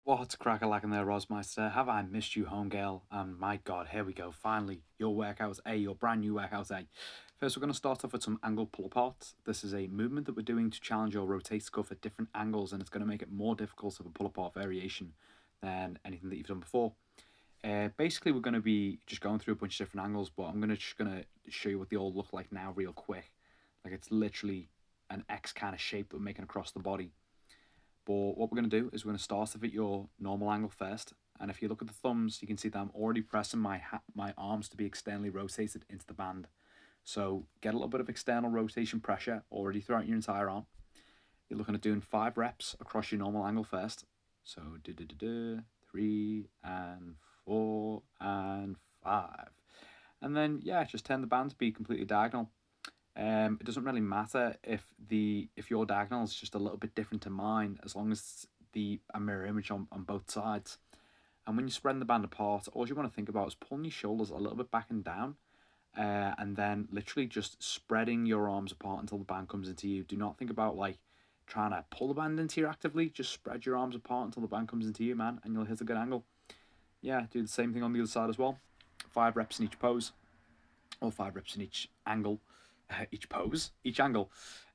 What's crack-a-lackin' there, Rosmeister? Have I missed you, homegirl? And my god, here we go, finally. Your workout A, your brand new workout A. First, we're going to start off with some angle pull-aparts. This is a movement that we're doing to challenge your rotator cuff at different angles, and it's going to make it more difficult of a pull-apart variation than anything that you've done before. Basically, we're going to be just going through a bunch of different angles, but I'm just going to show you what they all look like now real quick. Like, it's literally an X kind of shape that we're making across the body. But what we're going to do is we're going to start off at your normal angle first. And if you look at the thumbs, you can see that I'm already pressing my arms to be externally rotated into the band. So get a little bit of external rotation pressure already throughout your entire arm. You're looking at doing 5 reps across your normal angle first. So 3 and 4 and 5. And then, yeah, just turn the band to be completely diagonal. It doesn't really matter if your diagonal is just a little bit different to mine, as long as it's a mirror image on both sides. And when you're spreading the band apart, all you want to think about is pulling your shoulders a little bit back and down, and then literally just spreading your arms apart until the band comes into you. Do not think about like trying to pull the band into you actively. Just spread your arms apart until the band comes into you, man, and you'll hit a good angle. Yeah, do the same thing on the other side as well. 5 reps in each pose, or 5 reps in each angle. Each pose, each angle,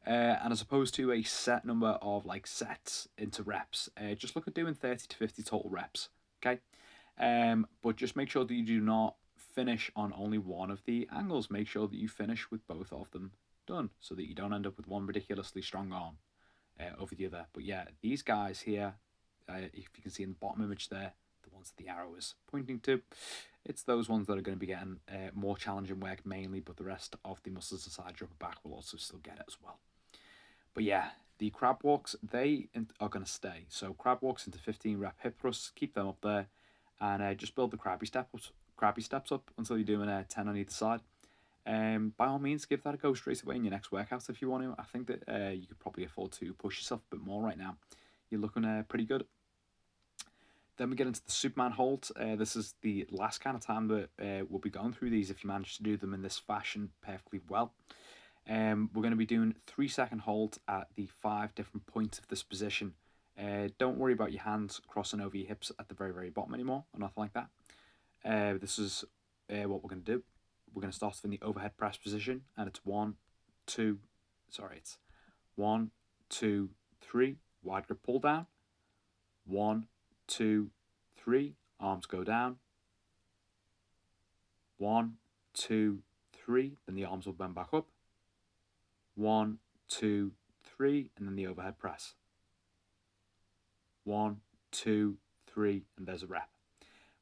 and as opposed to a set number of like sets into reps, just look at doing 30 to 50 total reps. Okay, but just make sure that you do not finish on only one of the angles. Make sure that you finish with both of them done, so that you don't end up with one ridiculously strong arm over the other. But yeah, these guys here, if you can see in the bottom image there, the ones that the arrow is pointing to, it's those ones that are going to be getting more challenging work mainly, but the rest of the muscles inside your upper back will also still get it as well. But yeah, the crab walks, they are going to stay. So crab walks into 15 rep hip thrusts, keep them up there, and just build the crabby steps up until you're doing 10 on either side. By all means, give that a go straight away in your next workout if you want to. I think that you could probably afford to push yourself a bit more right now. You're looking pretty good. Then we get into the Superman holds. This is the last kind of time that we'll be going through these if you manage to do them in this fashion perfectly well. We're going to be doing 3-second holds at the 5 different points of this position. Don't worry about your hands crossing over your hips at the very, very bottom anymore, or nothing like that. This is what we're going to do. We're going to start off in the overhead press position, and it's 1, 2, it's 1, 2, 3, wide grip pull down, 1, 2, 3, arms go down, 1, 2, 3, then the arms will bend back up, 1, 2, 3, and then the overhead press, 1, 2, 3, and there's a rep.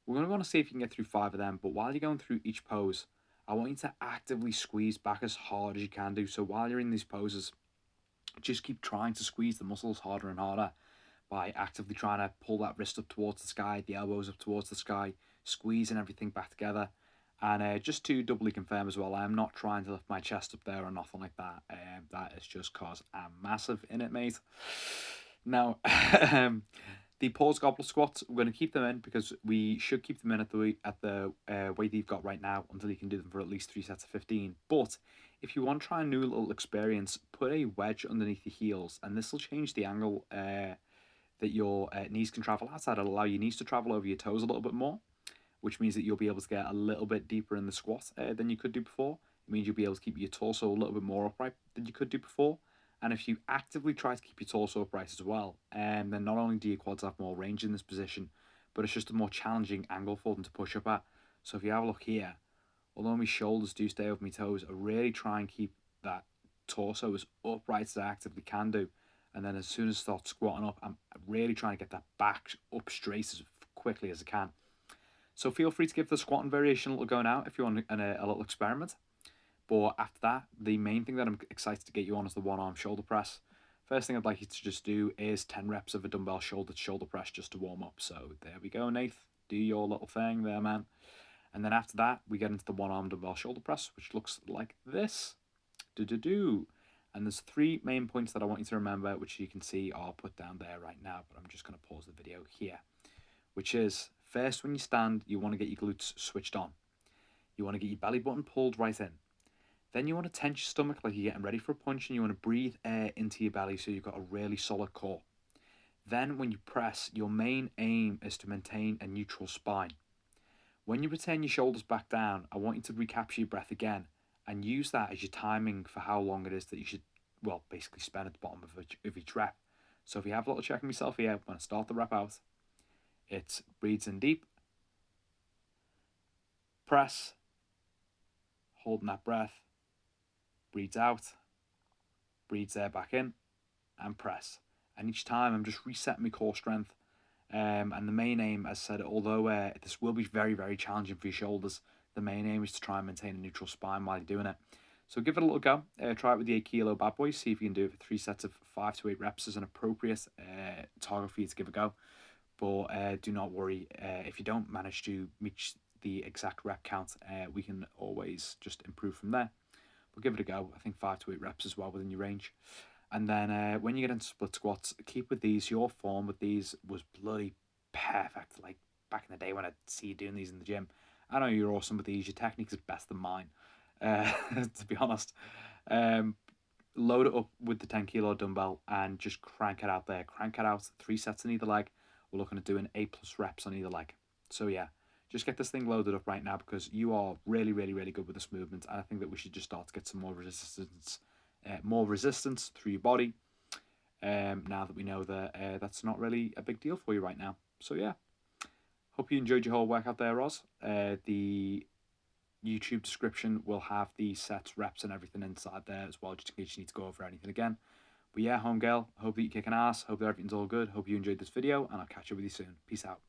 We're going to want to see if you can get through 5 of them, but while you're going through each pose, I want you to actively squeeze back as hard as you can do. So while you're in these poses, just keep trying to squeeze the muscles harder and harder by actively trying to pull that wrist up towards the sky, the elbows up towards the sky, squeezing everything back together. And just to doubly confirm as well, I'm not trying to lift my chest up there or nothing like that. That is just because I'm massive in it, mate. Now, the pause goblet squats, we're going to keep them in because we should keep them in at the weight that you've got right now until you can do them for at least 3 sets of 15. But if you want to try a new little experience, put a wedge underneath your heels, and this will change the angle that your knees can travel outside. It'll allow your knees to travel over your toes a little bit more, which means that you'll be able to get a little bit deeper in the squat than you could do before. It means you'll be able to keep your torso a little bit more upright than you could do before. And if you actively try to keep your torso upright as well, then not only do your quads have more range in this position, but it's just a more challenging angle for them to push up at. So if you have a look here, although my shoulders do stay over my toes, I really try and keep that torso as upright as I actively can do. And then as soon as I start squatting up, I'm really trying to get that back up straight as quickly as I can. So feel free to give the squatting variation a little go now if you want a little experiment. But after that, the main thing that I'm excited to get you on is the one-arm shoulder press. First thing I'd like you to just do is 10 reps of a dumbbell shoulder press just to warm up. So there we go, Nath. Do your little thing there, man. And then after that, we get into the one-arm dumbbell shoulder press, which looks like this. Do-do-do. And there's 3 main points that I want you to remember, which you can see are put down there right now, but I'm just going to pause the video here. Which is, first when you stand, you want to get your glutes switched on. You want to get your belly button pulled right in. Then you want to tense your stomach like you're getting ready for a punch, and you want to breathe air into your belly so you've got a really solid core. Then when you press, your main aim is to maintain a neutral spine. When you return your shoulders back down, I want you to recapture your breath again and use that as your timing for how long it is that you should, well, basically spend at the bottom of each rep. So if you have a little check of myself here, when I start the rep out, it's breathes in deep, press, holding that breath, breathes out, breathes air back in, and press. And each time I'm just resetting my core strength. And the main aim, as I said, although this will be very, very challenging for your shoulders, the main aim is to try and maintain a neutral spine while you're doing it. So give it a little go. Try it with the 8 kilo bad boy. See if you can do it for 3 sets of 5 to 8 reps as an appropriate target for you to give a go. But do not worry if you don't manage to reach the exact rep count. We can always just improve from there. But give it a go. I think 5 to 8 reps as well within your range. And then when you get into split squats, keep with these. Your form with these was bloody perfect. Like back in the day when I'd see you doing these in the gym. I know you're awesome with these. Your technique is better than mine, to be honest. Load it up with the 10 kilo dumbbell and just crank it out there. Crank it out, 3 sets on either leg. We're looking at doing 8+ reps on either leg. So yeah, just get this thing loaded up right now because you are really, really, really good with this movement. And I think that we should just start to get some more resistance through your body. Now that we know that that's not really a big deal for you right now. So yeah, hope you enjoyed your whole workout there, Roz. The YouTube description will have the sets, reps, and everything inside there as well, just in case you need to go over anything again. But yeah, homegirl, hope that you're kicking ass. Hope that everything's all good. Hope you enjoyed this video, and I'll catch up with you soon. Peace out.